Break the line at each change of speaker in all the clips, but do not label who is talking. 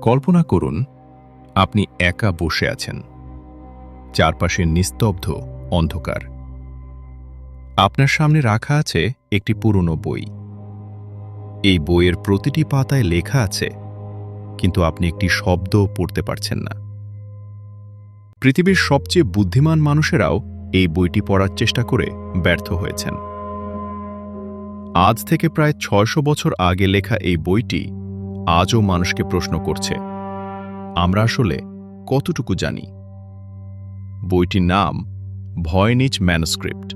কল্পনা করুন আপনি একা বসে আছেন, চারপাশে নিস্তব্ধ অন্ধকার। আপনার সামনে রাখা আছে একটি পুরনো বই। এই বইয়ের প্রতিটি পাতায় লেখা আছে, কিন্তু আপনি একটি শব্দও পড়তে পারছেন না। পৃথিবীর সবচেয়ে বুদ্ধিমান মানুষেরাও এই বইটি পড়ার চেষ্টা করে ব্যর্থ হয়েছেন। আজ থেকে প্রায় ৬০০ বছর আগে লেখা এই বইটি আজও মানুষকে প্রশ্ন করছে, আমরা আসলে কতটুকু জানি? বইটির নাম ভয়েনিচ ম্যানুস্ক্রিপ্ট।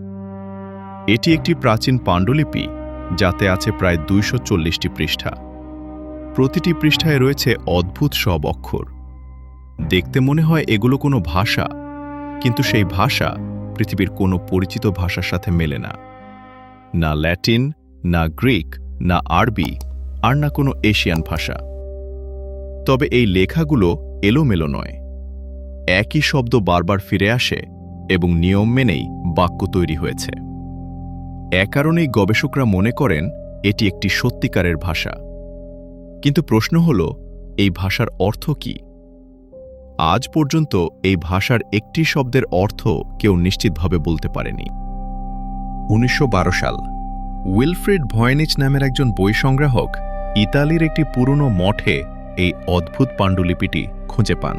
এটি একটি প্রাচীন পাণ্ডুলিপি, যাতে আছে প্রায় ২৪০টি পৃষ্ঠা। প্রতিটি পৃষ্ঠায় রয়েছে অদ্ভুত সব অক্ষর। দেখতে মনে হয় এগুলো কোনো ভাষা, কিন্তু সেই ভাষা পৃথিবীর কোনো পরিচিত ভাষার সাথে মেলে না। না ল্যাটিন, না গ্রিক, না আরবি, আর না কোনো এশিয়ান ভাষা। তবে এই লেখাগুলো এলোমেলো নয়। একই শব্দ বারবার ফিরে আসে এবং নিয়ম মেনেই বাক্য তৈরি হয়েছে। এ কারণেই গবেষকরা মনে করেন এটি একটি সত্যিকারের ভাষা। কিন্তু প্রশ্ন হল, এই ভাষার অর্থ কি? আজ পর্যন্ত এই ভাষার একটি শব্দের অর্থ কেউ নিশ্চিতভাবে বলতে পারেনি। ১৯১২ সাল উইলফ্রিড ভয়েনিচ নামের একজন বই সংগ্রাহক ইতালির একটি পুরনো মঠে এই অদ্ভুত পাণ্ডুলিপিটি খুঁজে পান।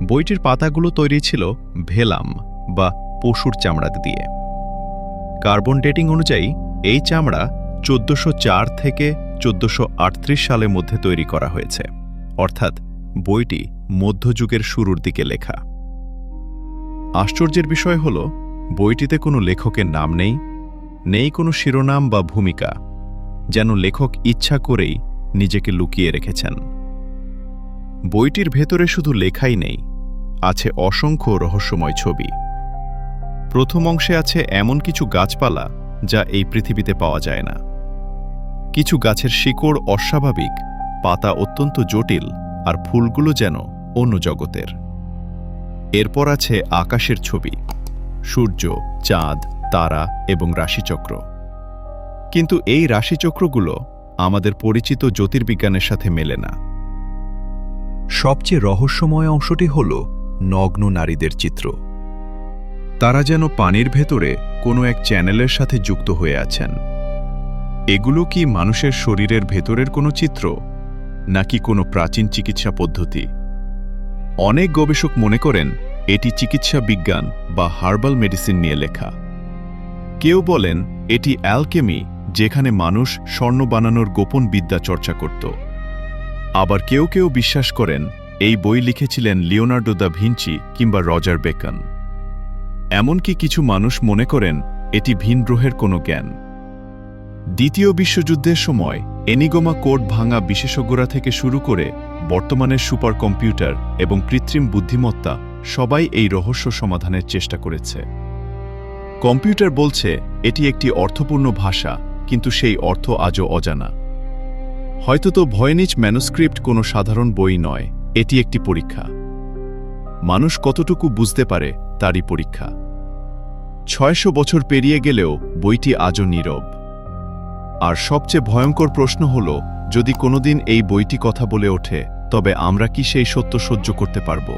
বইটির পাতাগুলো তৈরি ছিল ভেলাম বা পশুর চামড়া দিয়ে। কার্বন ডেটিং অনুযায়ী এই চামড়া ১৪০৪ থেকে ১৪৩৮ সালের মধ্যে তৈরি করা হয়েছে, অর্থাৎ বইটি মধ্যযুগের শুরুর দিকে লেখা। আশ্চর্যের বিষয় হল, বইটিতে কোনো লেখকের নাম নেই কোনো শিরোনাম বা ভূমিকা, যেন লেখক ইচ্ছা করেই নিজেকে লুকিয়ে রেখেছেন। বইটির ভেতরে শুধু লেখাই নেই, আছে অসংখ্য রহস্যময় ছবি। প্রথম অংশে আছে এমন কিছু গাছপালা যা এই পৃথিবীতে পাওয়া যায় না। কিছু গাছের শিকড় অস্বাভাবিক, পাতা অত্যন্ত জটিল, আর ফুলগুলো যেন অন্য জগতের। এরপর আছে আকাশের ছবি, সূর্য, চাঁদ, তারা এবং রাশিচক্র। কিন্তু এই রাশিচক্রগুলো আমাদের পরিচিত জ্যোতির্বিজ্ঞানের সাথে মেলে না। সবচেয়ে রহস্যময় অংশটি হল নগ্ন নারীদের চিত্র। তারা যেন পানির ভেতরে কোনো এক চ্যানেলের সাথে যুক্ত হয়ে আছেন। এগুলো কি মানুষের শরীরের ভেতরের কোনো চিত্র, নাকি কোনো প্রাচীন চিকিৎসা পদ্ধতি? অনেক গবেষক মনে করেন এটি চিকিৎসা বিজ্ঞান বা হার্বাল মেডিসিন নিয়ে লেখা। কেউ বলেন এটি অ্যালকেমি, যেখানে মানুষ স্বর্ণ বানানোর গোপন বিদ্যা চর্চা করত। আবার কেউ কেউ বিশ্বাস করেন এই বই লিখেছিলেন লিওনার্দো দা ভিঞ্চি কিংবা রজার বেকন। এমনকি কিছু মানুষ মনে করেন এটি ভিন গ্রহের কোনো জ্ঞান। দ্বিতীয় বিশ্বযুদ্ধের সময় এনিগমা কোড ভাঙা বিশেষজ্ঞরা থেকে শুরু করে বর্তমানের সুপার কম্পিউটার এবং কৃত্রিম বুদ্ধিমত্তা সবাই এই রহস্য সমাধানের চেষ্টা করেছে। কম্পিউটার বলছে এটি একটি অর্থপূর্ণ ভাষা, কিন্তু সেই অর্থ আজও অজানা। হয়তো ভয়েনিচ ম্যানুস্ক্রিপ্ট কোনো সাধারণ বই নয়, এটি একটি পরীক্ষা। মানুষ কতটুকু বুঝতে পারে তারই পরীক্ষা। ৬০০ বছর পেরিয়ে গেলেও বইটি আজও নীরব। আর সবচেয়ে ভয়ঙ্কর প্রশ্ন হল, যদি কোনোদিন এই বইটি কথা বলে ওঠে, তবে আমরা কি সেই সত্য সহ্য করতে পারব?